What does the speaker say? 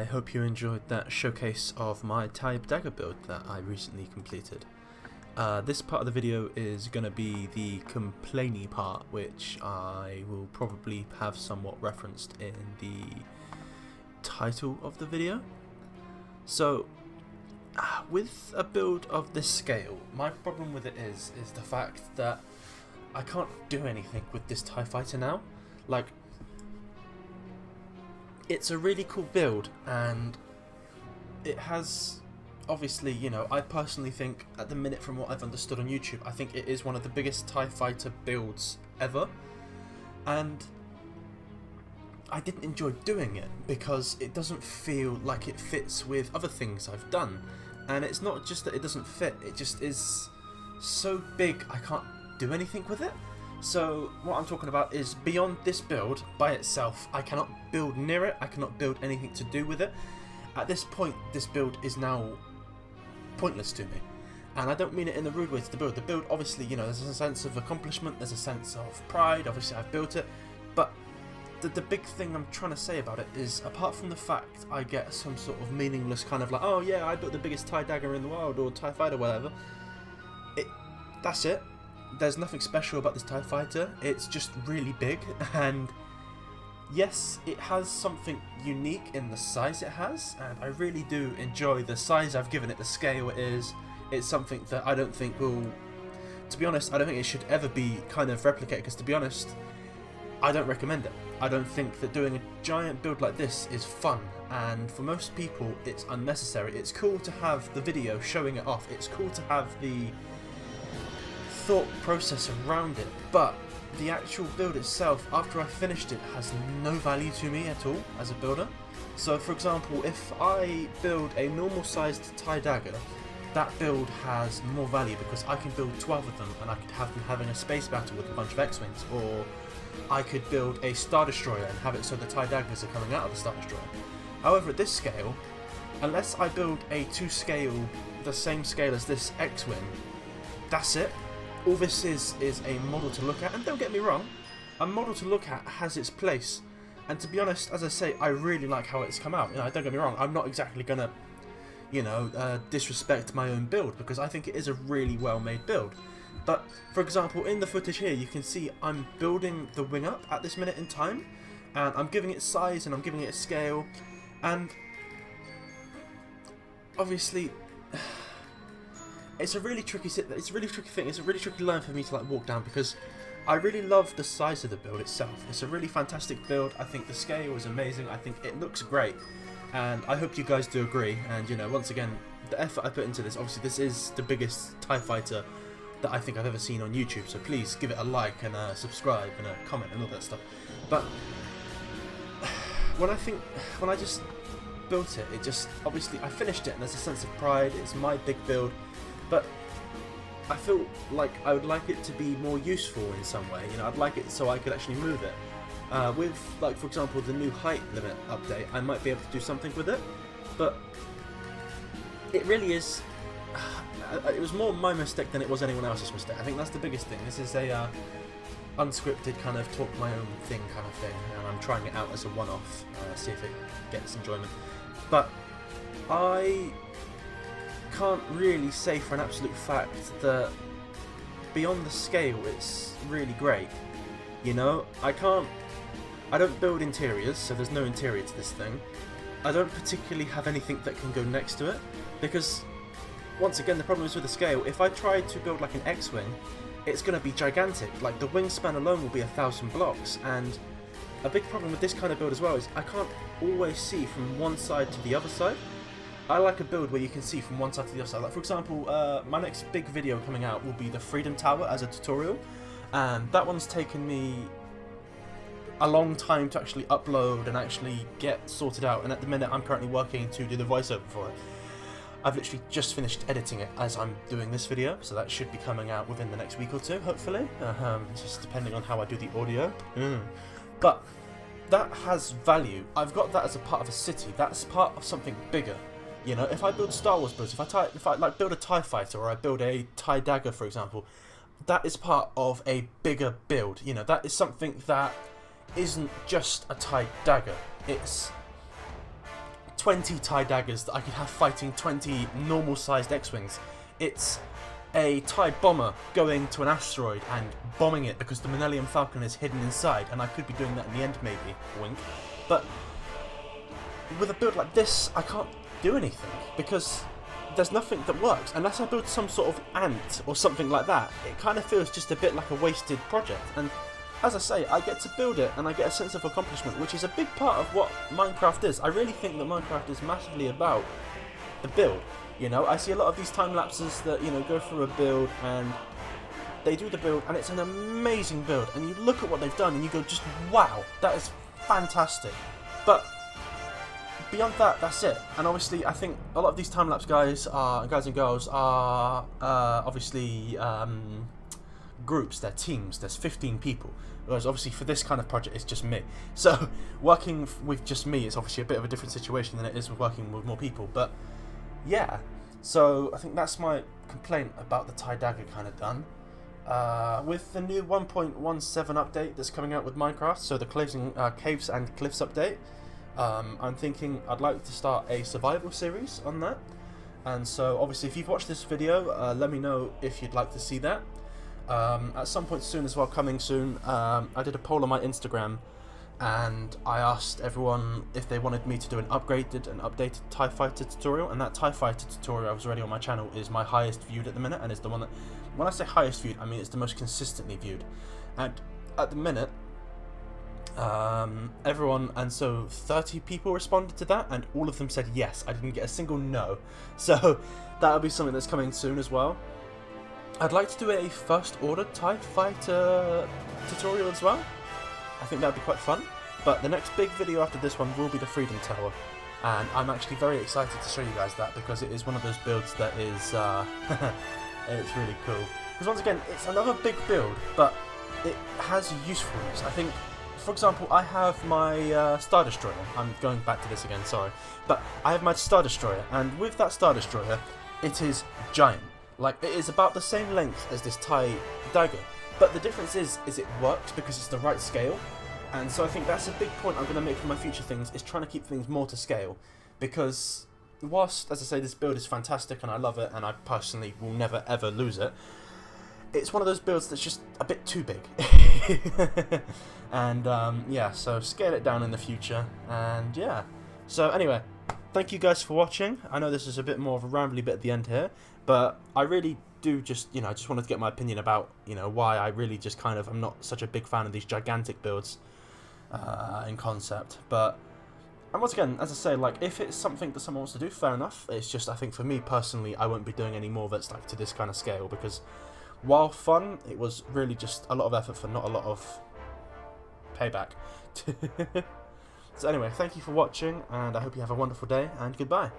hope you enjoyed that showcase of my Tie Dagger build that I recently completed. This part of the video is going to be the complainy part, which I will probably have somewhat referenced in the title of the video. So, with a build of this scale, my problem with it is the fact that I can't do anything with this TIE fighter now. Like, it's a really cool build, and it has, obviously, you know, I personally think, at the minute from what I've understood on YouTube, I think it is one of the biggest TIE fighter builds ever, and I didn't enjoy doing it because it doesn't feel like it fits with other things I've done. And it's not just that it doesn't fit, it just is so big I can't do anything with it. So what I'm talking about is, beyond this build by itself, I cannot build near it, I cannot build anything to do with it. At this point, this build is now pointless to me. And I don't mean it in a rude way to the build. The build, obviously, you know, there's a sense of accomplishment, there's a sense of pride, obviously I've built it. But the big thing I'm trying to say about it is, apart from the fact I get some sort of meaningless kind of like, oh yeah, I built the biggest TIE dagger in the world, or TIE fighter, whatever. That's it. There's nothing special about this TIE fighter. It's just really big, and yes, it has something unique in the size it has, and I really do enjoy the size I've given it, the scale it is. It's something that I don't think will, to be honest, I don't think it should ever be kind of replicated, because to be honest, I don't recommend it. I don't think that doing a giant build like this is fun, and for most people it's unnecessary. It's cool to have the video showing it off, it's cool to have the thought process around it, but the actual build itself, after I finished it, has no value to me at all as a builder. So for example, if I build a normal sized TIE dagger, that build has more value because I can build 12 of them and I could have them having a space battle with a bunch of X-Wings, or I could build a Star Destroyer and have it so the TIE daggers are coming out of the Star Destroyer. However, at this scale, unless I build a 2 scale, the same scale as this X-Wing, that's it. All this is a model to look at, and don't get me wrong, a model to look at has its place. And to be honest, as I say, I really like how it's come out. You know, don't get me wrong, I'm not exactly gonna, you know, disrespect my own build, because I think it is a really well made build. But for example, in the footage here, you can see I'm building the wing up at this minute in time, and I'm giving it size and I'm giving it a scale, and obviously it's a really tricky thing. It's a really tricky line for me to like walk down, because I really love the size of the build itself. It's a really fantastic build. I think the scale is amazing. I think it looks great, and I hope you guys do agree. And you know, once again, the effort I put into this, obviously this is the biggest TIE fighter that I think I've ever seen on YouTube, so please give it a like and a subscribe and a comment and all that stuff. But when I just built it, it just, obviously I finished it and there's a sense of pride, it's my big build, but I feel like I would like it to be more useful in some way. You know, I'd like it so I could actually move it. With, like, for example, the new height limit update, I might be able to do something with it, but it really is, it was more my mistake than it was anyone else's mistake. I think that's the biggest thing. This is a unscripted kind of talk my own thing kind of thing, and I'm trying it out as a one-off, see if it gets enjoyment. But I can't really say for an absolute fact that beyond the scale it's really great. You know, I don't build interiors, so there's no interior to this thing. I don't particularly have anything that can go next to it, because once again, the problem is with the scale. If I try to build like an X-Wing, it's going to be gigantic. Like, the wingspan alone will be 1,000 blocks, and a big problem with this kind of build as well is I can't always see from one side to the other side. I like a build where you can see from one side to the other side. Like, for example, my next big video coming out will be the Freedom Tower as a tutorial, and that one's taken me a long time to actually upload and actually get sorted out, and at the minute I'm currently working to do the voiceover for it. I've literally just finished editing it as I'm doing this video, so that should be coming out within the next week or two, hopefully. It's just depending on how I do the audio. But that has value. I've got that as a part of a city. That's part of something bigger. You know, if I build Star Wars builds, if I like build a TIE fighter, or I build a TIE dagger, for example, that is part of a bigger build. You know, that is something that isn't just a TIE dagger. It's 20 TIE daggers that I could have fighting 20 normal-sized X-Wings. It's a TIE bomber going to an asteroid and bombing it because the Millennium Falcon is hidden inside, and I could be doing that in the end maybe, wink. But with a build like this, I can't do anything because there's nothing that works. Unless I build some sort of ant or something like that, it kind of feels just a bit like a wasted project. And as I say, I get to build it and I get a sense of accomplishment, which is a big part of what Minecraft is. I really think that Minecraft is massively about the build. You know, I see a lot of these time lapses that, you know, go through a build and they do the build and it's an amazing build, and you look at what they've done and you go just, wow, that is fantastic. But beyond that, that's it. And obviously, I think a lot of these time lapse guys and girls are obviously groups, they're teams, there's 15 people. Whereas obviously for this kind of project, it's just me. So working with just me is obviously a bit of a different situation than it is with working with more people. But yeah, so I think that's my complaint about the TIE dagger kind of done. With the new 1.17 update that's coming out with Minecraft, so the Caves and Cliffs update, I'm thinking I'd like to start a survival series on that. And so obviously if you've watched this video, let me know if you'd like to see that. At some point soon as well, coming soon, I did a poll on my Instagram and I asked everyone if they wanted me to do an updated TIE Fighter tutorial, and that TIE Fighter tutorial I was already on my channel is my highest viewed at the minute, and is the one that, when I say highest viewed, I mean it's the most consistently viewed. And at the minute, everyone, and so 30 people responded to that, and all of them said yes. I didn't get a single no. So that'll be something that's coming soon as well. I'd like to do a first order TIE Fighter tutorial as well. I think that'd be quite fun. But the next big video after this one will be the Freedom Tower, and I'm actually very excited to show you guys that, because it is one of those builds that is it's really cool. Because once again, it's another big build, but it has usefulness. I think, for example, I have my Star Destroyer. I'm going back to this again, sorry. But I have my Star Destroyer, and with that Star Destroyer, it is giant. Like, it is about the same length as this TIE dagger. But the difference is it works because it's the right scale. And so I think that's a big point I'm going to make for my future things, is trying to keep things more to scale. Because whilst, as I say, this build is fantastic and I love it and I personally will never ever lose it, it's one of those builds that's just a bit too big. And yeah, so scale it down in the future. And yeah, so anyway, thank you guys for watching. I know this is a bit more of a rambly bit at the end here, but I really do just, you know, I just wanted to get my opinion about, you know, why I really just kind of, I'm not such a big fan of these gigantic builds in concept. But, and once again, as I say, like, if it's something that someone wants to do, fair enough. It's just, I think for me personally, I won't be doing any more that's like to this kind of scale, because while fun, it was really just a lot of effort for not a lot of payback. So anyway, thank you for watching, and I hope you have a wonderful day, and goodbye.